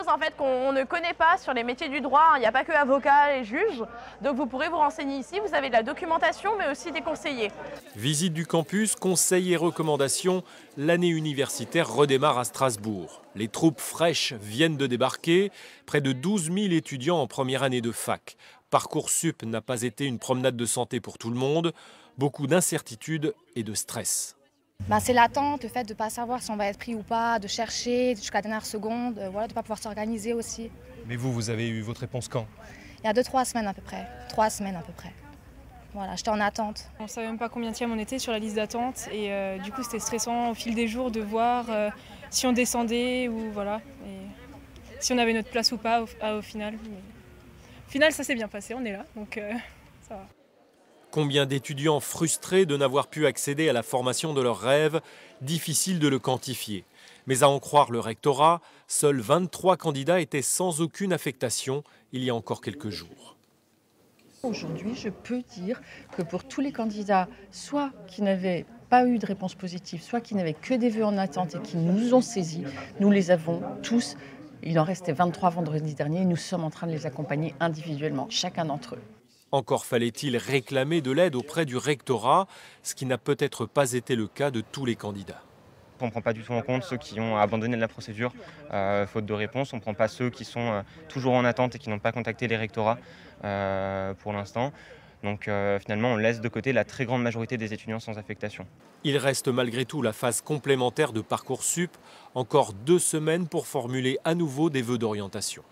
En fait, qu'on ne connaît pas sur les métiers du droit, il n'y a pas que avocats et juges, donc vous pourrez vous renseigner ici, vous avez de la documentation mais aussi des conseillers. Visite du campus, conseils et recommandations, l'année universitaire redémarre à Strasbourg. Les troupes fraîches viennent de débarquer, près de 12 000 étudiants en première année de fac. Parcoursup n'a pas été une promenade de santé pour tout le monde, beaucoup d'incertitudes et de stress. C'est l'attente, le fait de ne pas savoir si on va être pris ou pas, de chercher jusqu'à la dernière seconde, voilà, de ne pas pouvoir s'organiser aussi. Mais vous avez eu votre réponse quand? Il y a 2-3 semaines à peu près. 3 semaines à peu près. Voilà, j'étais en attente. On ne savait même pas combienième on était sur la liste d'attente et du coup c'était stressant au fil des jours de voir si on descendait ou voilà, et si on avait notre place ou pas au final. Mais au final ça s'est bien passé, on est là, donc ça va. Combien d'étudiants frustrés de n'avoir pu accéder à la formation de leurs rêves, difficile de le quantifier. Mais à en croire le rectorat, seuls 23 candidats étaient sans aucune affectation il y a encore quelques jours. Aujourd'hui, je peux dire que pour tous les candidats, soit qui n'avaient pas eu de réponse positive, soit qui n'avaient que des vœux en attente et qui nous ont saisis, nous les avons tous. Il en restait 23 vendredi dernier et nous sommes en train de les accompagner individuellement, chacun d'entre eux. Encore fallait-il réclamer de l'aide auprès du rectorat, ce qui n'a peut-être pas été le cas de tous les candidats. On ne prend pas du tout en compte ceux qui ont abandonné la procédure faute de réponse. On ne prend pas ceux qui sont toujours en attente et qui n'ont pas contacté les rectorats pour l'instant. Donc finalement, on laisse de côté la très grande majorité des étudiants sans affectation. Il reste malgré tout la phase complémentaire de Parcoursup, encore 2 semaines pour formuler à nouveau des vœux d'orientation.